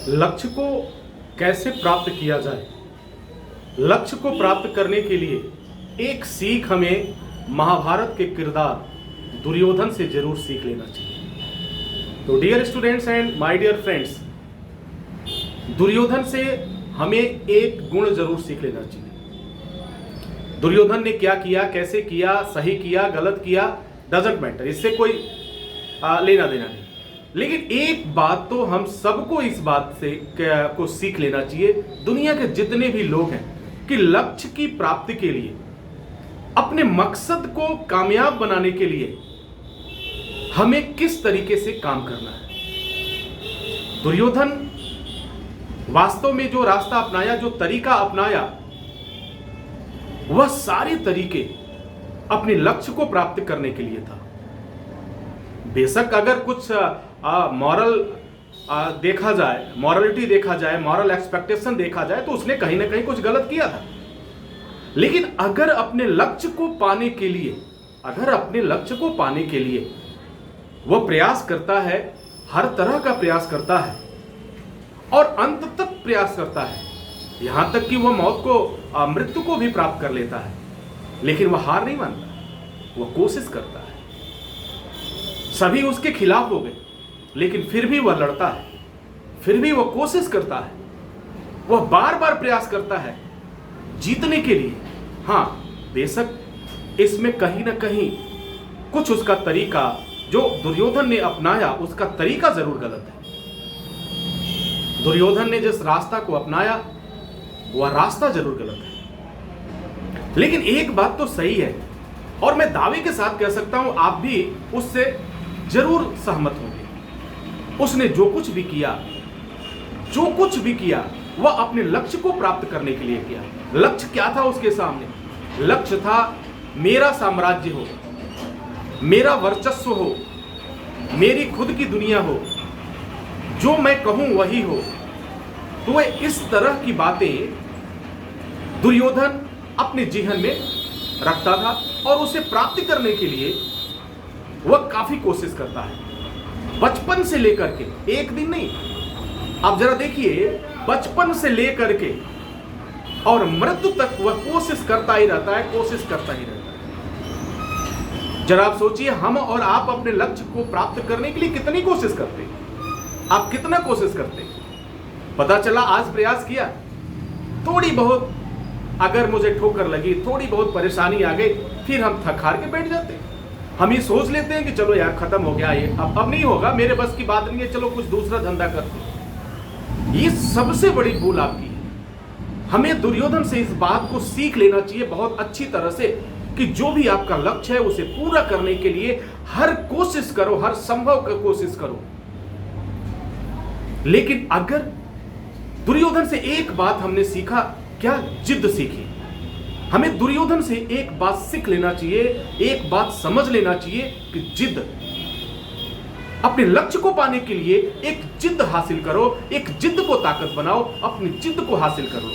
लक्ष्य को कैसे प्राप्त किया जाए। लक्ष्य को प्राप्त करने के लिए एक सीख हमें महाभारत के किरदार दुर्योधन से जरूर सीख लेना चाहिए। तो dear students and my dear friends, Duryodhan से हमें एक गुण जरूर सीख लेना चाहिए। दुर्योधन ने क्या किया, कैसे किया, सही किया, गलत किया, डजंट मैटर, इससे कोई लेना देना नहीं। लेकिन एक बात तो हम सबको इस बात से को सीख लेना चाहिए, दुनिया के जितने भी लोग हैं, कि लक्ष्य की प्राप्ति के लिए, अपने मकसद को कामयाब बनाने के लिए हमें किस तरीके से काम करना है। दुर्योधन वास्तव में जो रास्ता अपनाया, जो तरीका अपनाया, वह सारे तरीके अपने लक्ष्य को प्राप्त करने के लिए था। बेशक अगर कुछ मॉरल देखा जाए, मॉरलिटी देखा जाए, मॉरल एक्सपेक्टेशन देखा जाए, तो उसने कहीं ना कहीं कुछ गलत किया था। लेकिन अगर अपने लक्ष्य को पाने के लिए, वह प्रयास करता है, हर तरह का प्रयास करता है और अंत तक प्रयास करता है, यहां तक कि वह मौत को, मृत्यु को भी प्राप्त कर लेता है, लेकिन वह हार नहीं मानता, वह कोशिश करता है। सभी उसके खिलाफ हो गए, लेकिन फिर भी वह लड़ता है, फिर भी वह कोशिश करता है, वह बार बार प्रयास करता है जीतने के लिए। हां, बेशक इसमें कहीं ना कहीं कुछ उसका तरीका जो दुर्योधन ने अपनाया, उसका तरीका जरूर गलत है। दुर्योधन ने जिस रास्ता को अपनाया, वह रास्ता जरूर गलत है। लेकिन एक बात तो सही है, और मैं दावे के साथ कह सकता हूं, आप भी उससे जरूर सहमत होंगे। उसने जो कुछ भी किया, वह अपने लक्ष्य को प्राप्त करने के लिए किया। लक्ष्य क्या था उसके सामने? लक्ष्य था मेरा साम्राज्य हो, मेरा वर्चस्व हो, मेरी खुद की दुनिया हो, जो मैं कहूं वही हो। तो वह इस तरह की बातें दुर्योधन अपने जीवन में रखता था, और उसे प्राप्त करने के लिए वह काफी कोशिश करता है। बचपन से लेकर के, एक दिन नहीं, आप जरा देखिए, बचपन से लेकर के और मृत्यु तक वह कोशिश करता ही रहता है। जरा आप सोचिए, हम और आप अपने लक्ष्य को प्राप्त करने के लिए कितनी कोशिश करते हैं? आप कितना कोशिश करते हैं? पता चला आज प्रयास किया, थोड़ी बहुत अगर मुझे ठोकर लगी, थोड़ी बहुत परेशानी आ गई, फिर हम थक हार के बैठ जाते हैं। हम ये सोच लेते हैं कि चलो यार खत्म हो गया, ये अब नहीं होगा, मेरे बस की बात नहीं है, चलो कुछ दूसरा धंधा करते हैं। ये सबसे बड़ी भूल आपकी है। हमें दुर्योधन से इस बात को सीख लेना चाहिए बहुत अच्छी तरह से, कि जो भी आपका लक्ष्य है उसे पूरा करने के लिए हर कोशिश करो, हर संभव कोशिश करो। लेकिन अगर दुर्योधन से एक बात हमने सीखा, क्या? जिद्द सीखी। हमें दुर्योधन से एक बात सीख लेना चाहिए, एक बात समझ लेना चाहिए कि जिद्द, अपने लक्ष्य को पाने के लिए एक जिद्द हासिल करो, एक जिद्द को ताकत बनाओ, अपनी जिद्द को हासिल करो।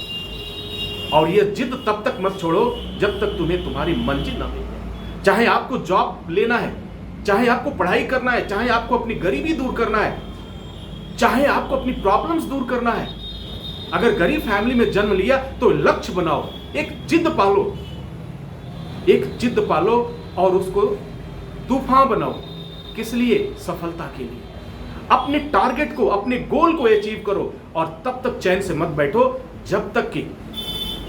और यह जिद्द तब तक मत छोड़ो जब तक तुम्हें तुम्हारी मंजिल ना मिले। चाहे आपको जॉब लेना है, चाहे आपको पढ़ाई करना है, चाहे आपको अपनी गरीबी दूर करना है, चाहे आपको अपनी प्रॉब्लम्स दूर करना है। अगर गरीब फैमिली में जन्म लिया तो लक्ष्य बनाओ, एक जिद्द पालो और उसको तूफान बनाओ। किस लिए? सफलता के लिए। अपने टारगेट को, अपने गोल को अचीव करो, और तब तक चैन से मत बैठो जब तक कि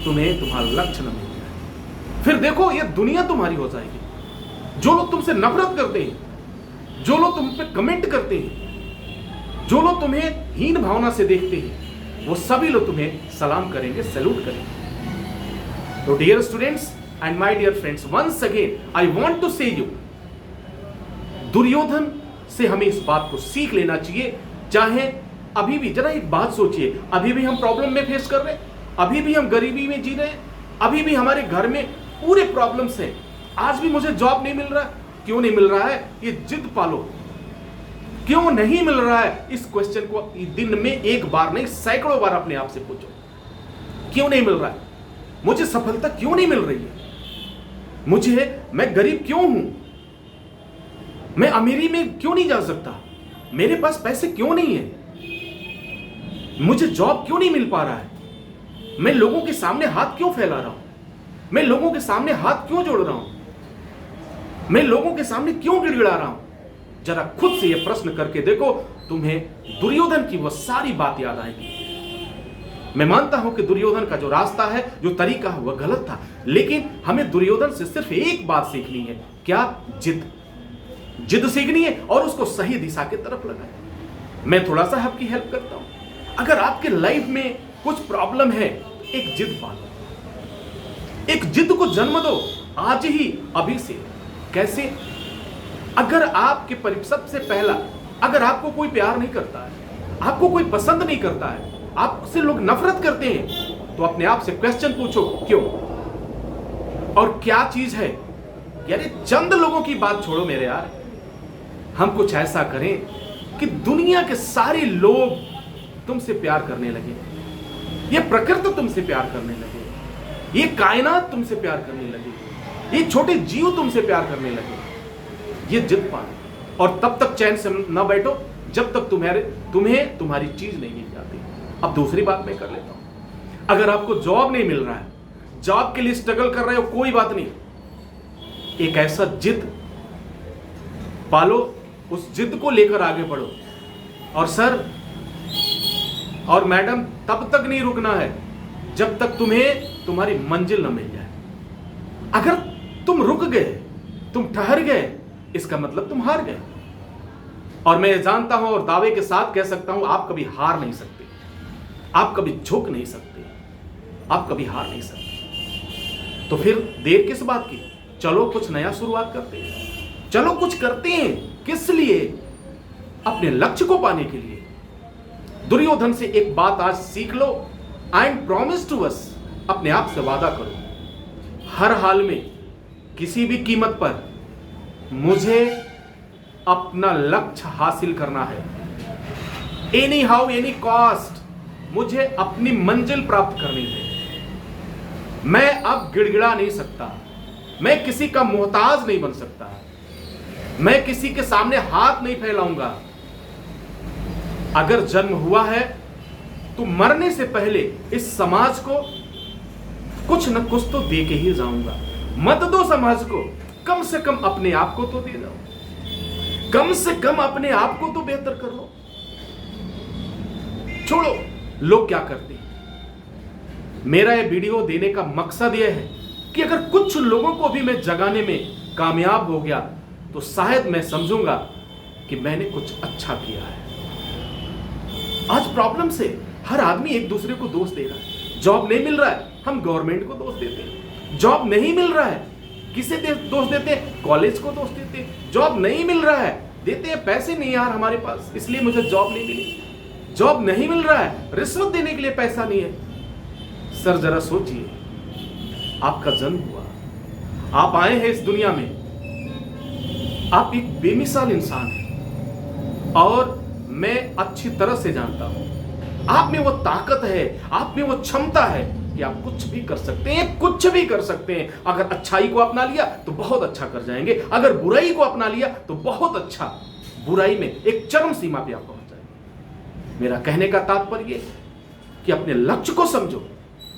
तुम्हें तुम्हारा लक्ष्य न मिल जाए। फिर देखो, ये दुनिया तुम्हारी हो जाएगी। जो लोग तुमसे नफरत करते हैं, जो लोग तुम पे कमेंट करते हैं, जो लोग तुम्हें हीन भावना से देखते हैं, वो सभी लोग तुम्हें सलाम करेंगे, सैल्यूट करेंगे। तो dear students and my dear friends, once again I want to say you, Duryodhan से हमें इस बात को सीख लेना चाहिए। चाहे अभी भी, जरा एक बात सोचिए, अभी भी हम प्रॉब्लम में फेस कर रहे हैं, अभी भी हम गरीबी में जी रहे हैं, अभी भी हमारे घर में पूरे प्रॉब्लम्स हैं, आज भी मुझे जॉब नहीं मिल रहा। क्यों नहीं मिल रहा है? ये जिद पालो। क्यों नहीं मिल रहा है? इस क्वेश्चन को दिन में एक बार नहीं, सैकड़ों बार अपने आप से पूछो। क्यों नहीं मिल रहा है? मुझे सफलता क्यों नहीं मिल रही है? मैं गरीब क्यों हूं? मैं अमीरी में क्यों नहीं जा सकता? मेरे पास पैसे क्यों नहीं है? मुझे जॉब क्यों नहीं मिल पा रहा है, मैं लोगों के सामने हाथ क्यों फैला रहा हूं, मैं लोगों के सामने हाथ क्यों जोड़ रहा हूं, मैं लोगों के सामने क्यों गिड़गिड़ा रहा हूं। जरा खुद से यह प्रश्न करके देखो, तुम्हें दुर्योधन की वह सारी बात याद आएगी। मैं मानता हूं कि दुर्योधन का जो रास्ता है, जो तरीका है, वह गलत था, लेकिन हमें दुर्योधन से सिर्फ एक बात सीखनी है। क्या? जिद सीखनी है और उसको सही दिशा की तरफ लगाए। मैं थोड़ा सा आपकी हेल्प करता हूं। अगर आपके लाइफ में कुछ प्रॉब्लम है, एक जिद पालो, एक जिद को जन्म दो आज ही, अभी से। कैसे? अगर आपके सबसे पहला, अगर आपको कोई प्यार नहीं करता है, आपको कोई पसंद नहीं करता है, आपसे लोग नफरत करते हैं, तो अपने आप से क्वेश्चन पूछो, क्यों और क्या चीज है। यानी चंद लोगों की बात छोड़ो मेरे यार, हम कुछ ऐसा करें कि दुनिया के सारे लोग तुमसे प्यार करने लगे, ये प्रकृति तुमसे प्यार करने लगे, ये कायनात तुमसे प्यार करने लगे, ये छोटे जीव तुमसे प्यार करने लगे। ये जिद पालो और तब तक चैन से न बैठो जब तक तुम्हें तुम्हारी चीज नहीं मिल जाती। अब दूसरी बात मैं कर लेता हूं। अगर आपको जॉब नहीं मिल रहा है, जॉब के लिए स्ट्रगल कर रहे हो, कोई बात नहीं, एक ऐसा जिद पालो, उस जिद को लेकर आगे बढ़ो। और सर और मैडम, तब तक नहीं रुकना है जब तक तुम्हें तुम्हारी मंजिल न मिल जाए। अगर तुम रुक गए, तुम ठहर गए, इसका मतलब तुम हार गए। और मैं जानता हूं और दावे के साथ कह सकता हूं, आप कभी हार नहीं सकते, आप कभी झुक नहीं सकते, आप कभी हार नहीं सकते। तो फिर देर किस बात की? चलो कुछ नया शुरुआत करते हैं, चलो कुछ करते हैं। किस लिए? अपने लक्ष्य को पाने के लिए। दुर्योधन से एक बात आज सीख लो, I am promise to us, अपने आप से वादा करो, हर हाल में, किसी भी कीमत पर मुझे अपना लक्ष्य हासिल करना है। एनी हाउ एनी कॉस्ट, मुझे अपनी मंजिल प्राप्त करनी है। मैं अब गिड़गिड़ा नहीं सकता, मैं किसी का मोहताज नहीं बन सकता, मैं किसी के सामने हाथ नहीं फैलाऊंगा। अगर जन्म हुआ है तो मरने से पहले इस समाज को कुछ न कुछ तो दे के ही जाऊंगा। मत दो समाज को, कम से कम अपने आप को तो दे जाओ, कम से कम अपने आप को तो बेहतर कर लो। छोड़ो लोग क्या करते हैं। मेरा यह वीडियो देने का मकसद यह है कि अगर कुछ लोगों को भी मैं जगाने में कामयाब हो गया तो शायद मैं समझूंगा कि मैंने कुछ अच्छा किया है। आज प्रॉब्लम से हर आदमी एक दूसरे को दोष दे रहा है। जॉब नहीं मिल रहा है, हम गवर्नमेंट को दोष देते हैं। जॉब नहीं मिल रहा है, किसे दोष देते हैं? कॉलेज को दोष देते हैं। जॉब नहीं मिल रहा है, देते हैं पैसे नहीं यार हमारे पास, इसलिए मुझे जॉब नहीं मिली। जॉब नहीं मिल रहा है, रिश्वत देने के लिए पैसा नहीं है। सर जरा सोचिए, आपका जन्म हुआ, आप आए हैं इस दुनिया में, आप एक बेमिसाल इंसान हैं और मैं अच्छी तरह से जानता हूं आप में वो ताकत है, आप में वो क्षमता है कि आप कुछ भी कर सकते हैं, कुछ भी कर सकते हैं। अगर अच्छाई को अपना लिया तो बहुत अच्छा कर जाएंगे, अगर बुराई को अपना लिया तो बहुत अच्छा, बुराई में एक चरम सीमा पे आप पहुंच जाएंगे। मेरा कहने का तात्पर्य कि अपने लक्ष्य को समझो,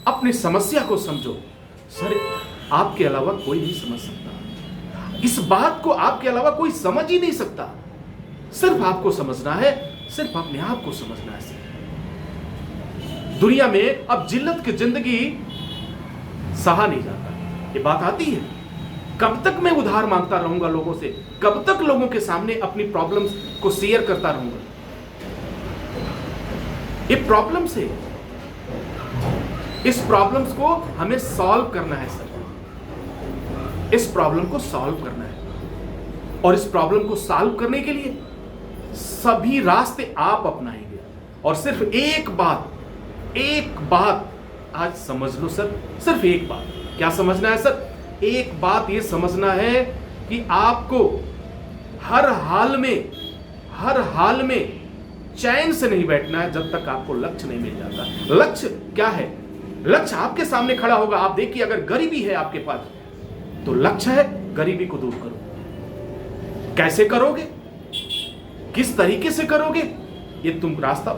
अपनी समस्या को समझो। सर आपके अलावा कोई नहीं समझ सकता, इस बात को आपके अलावा कोई समझ ही नहीं सकता। सिर्फ आपको समझना है, सिर्फ अपने आप को समझना है। दुनिया में अब जिल्लत की जिंदगी सहा नहीं जाता, ये बात आती है। कब तक मैं उधार मांगता रहूंगा लोगों से? कब तक लोगों के सामने अपनी प्रॉब्लम्स को शेयर करता रहूंगा? ये प्रॉब्लम से, इस प्रॉब्लम्स को हमें सॉल्व करना है सर, इस प्रॉब्लम को सॉल्व करना है। और इस प्रॉब्लम को सॉल्व करने के लिए सभी रास्ते आप अपनाएंगे। और सिर्फ एक बात आज समझ लो सर, सिर्फ एक बात। क्या समझना है सर? एक बात ये समझना है कि आपको हर हाल में चैन से नहीं बैठना है जब तक आपको लक्ष्य नहीं मिल जाता। लक्ष्य क्या है? लक्ष्य आपके सामने खड़ा होगा। आप देखिए, अगर गरीबी है आपके पास तो लक्ष्य है गरीबी को दूर करो। कैसे करोगे, किस तरीके से करोगे, ये तुम रास्ता